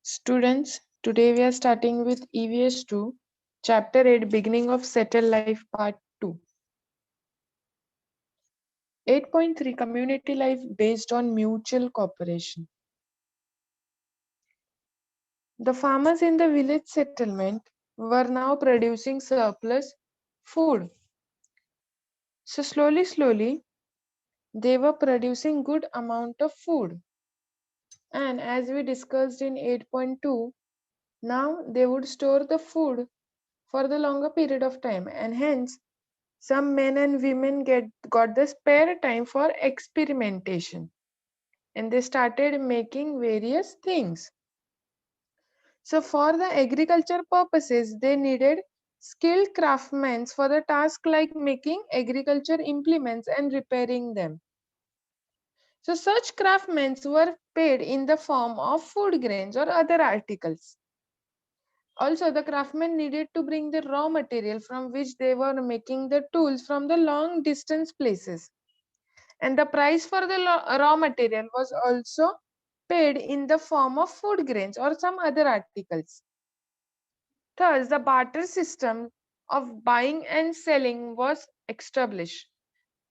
Students, today we are starting with EVS-2, Chapter 8, Beginning of Settled Life, Part 2. 8.3 Community Life Based on Mutual Cooperation. The farmers in the village settlement were now producing surplus food. So slowly, they were producing good amount of food. And as we discussed in 8.2, now they would store the food for the longer period of time, and hence some men and women got the spare time for experimentation, and they started making various things. So for the agriculture purposes, they needed skilled craftsmen for the task like making agriculture implements and repairing them. So such craftsmen were paid in the form of food grains or other articles. Also, the craftsmen needed to bring the raw material from which they were making the tools from the long distance places. And the price for the raw material was also paid in the form of food grains or some other articles. Thus, the barter system of buying and selling was established.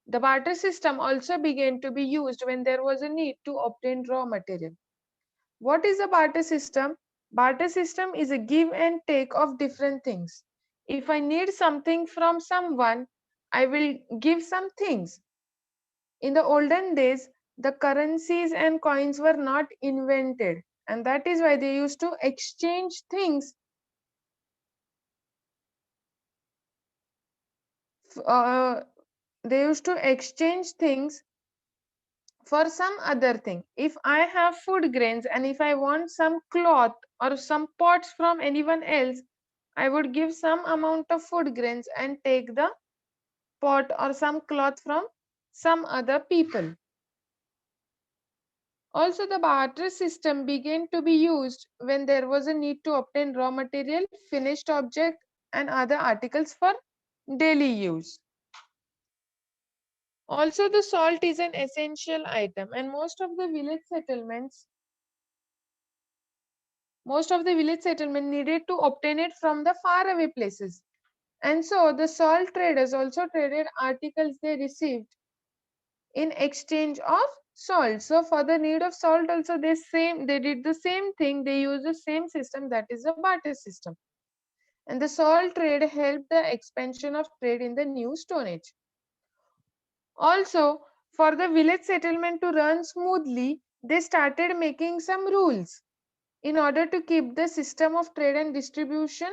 The barter system also began to be used when there was a need to obtain raw material. What is a barter system? Barter system is a give and take of different things. If I need something from someone, I will give some things. In the olden days, the currencies and coins were not invented, and that is why they used to exchange things. Uh, they used to exchange things for some other thing. If I have food grains and if I want some cloth or some pots from anyone else, I would give some amount of food grains and take the pot or some cloth from some other people. Also, the barter system began to be used when there was a need to obtain raw material, finished object, and other articles for daily use. Also, the salt is an essential item, and most of the village settlement needed to obtain it from the faraway places. And so, the salt traders also traded articles they received in exchange of salt. So for the need of salt also they did the same thing. They used the same system, that is a barter system. And the salt trade helped the expansion of trade in the new Stone Age. Also, for the village settlement to run smoothly, they started making some rules in order to keep the system of trade and distribution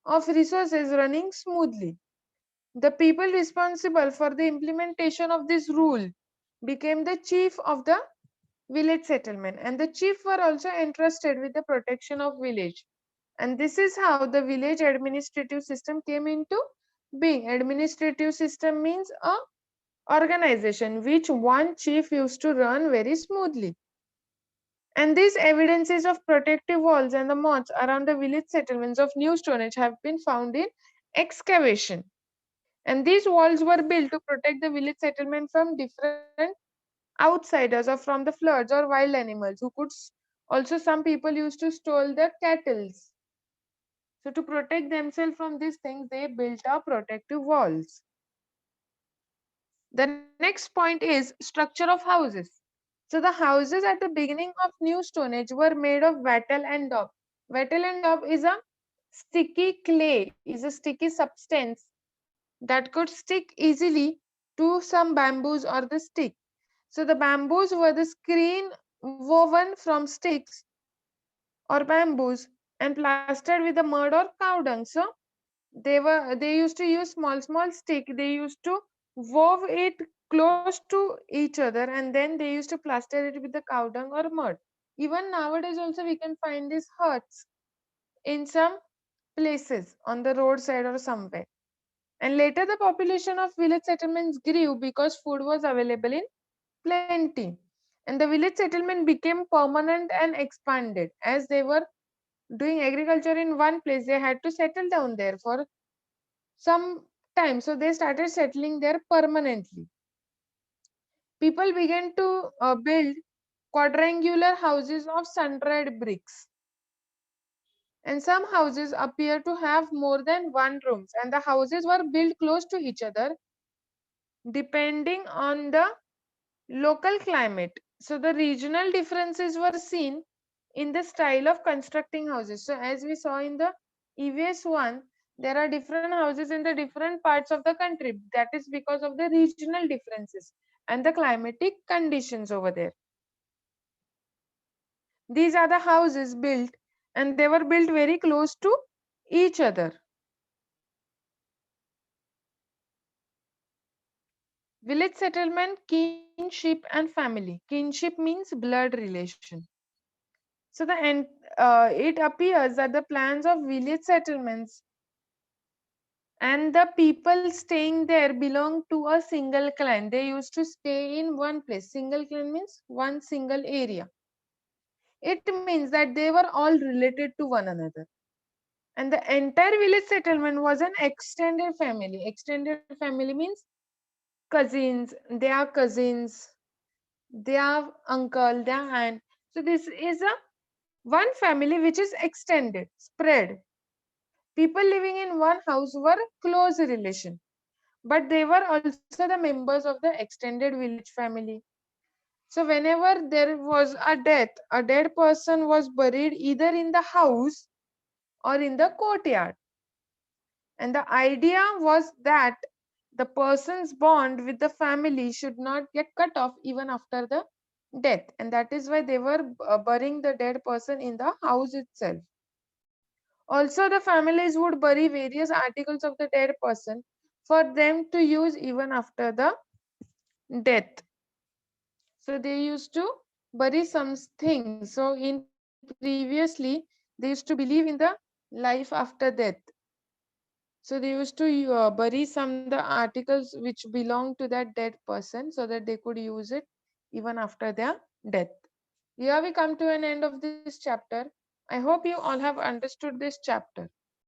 of resources running smoothly. The people responsible for the implementation of this rule became the chief of the village settlement, and the chief were also entrusted with the protection of village. And this is how the village administrative system came into being. Administrative system means a organization which one chief used to run very smoothly. And these evidences of protective walls and the moats around the village settlements of New Stone Age have been found in excavation. And these walls were built to protect the village settlement from different outsiders or from the floods or wild animals who could also some people used to steal the cattles. So to protect themselves from these things, they built up protective walls. The next point is structure of houses. So the houses at the beginning of New Stone Age were made of wattle and daub. Wattle and daub is a sticky clay, is a sticky substance that could stick easily to some bamboos or the stick. So the bamboos were the screen woven from sticks or bamboos and plastered with the mud or cow dung. So they used to use small stick. They used to wove it close to each other, and then they used to plaster it with the cow dung or mud. Even nowadays also we can find these huts in some places on the roadside or somewhere. And later the population of village settlements grew because food was available in plenty. And the village settlement became permanent and expanded. As they were doing agriculture in one place, they had to settle down there for some time. So they started settling there permanently. People began to build quadrangular houses of sun-dried bricks. And some houses appear to have more than one rooms, and the houses were built close to each other depending on the local climate. So the regional differences were seen in the style of constructing houses. So as we saw in the EVS-1, there are different houses in the different parts of the country. That is because of the regional differences and the climatic conditions over there. These are the houses built, and they were built very close to each other. Village settlement, kinship and family. Kinship means blood relation. So it appears that the plans of village settlements and the people staying there belong to a single clan. They used to stay in one place. Single clan means one single area. It means that they were all related to one another. And the entire village settlement was an extended family. Extended family means cousins, their cousins, their uncle, their aunt. So this is a one family which is extended, spread. People living in one house were close relation, but they were also the members of the extended village family. So whenever there was a death, a dead person was buried either in the house or in the courtyard. And the idea was that the person's bond with the family should not get cut off even after the death. And that is why they were burying the dead person in the house itself. Also, the families would bury various articles of the dead person for them to use even after the death. So they used to bury some things. So in previously, they used to believe in the life after death. So they used to bury some the articles which belong to that dead person so that they could use it even after their death. Here we come to an end of this chapter. I hope you all have understood this chapter.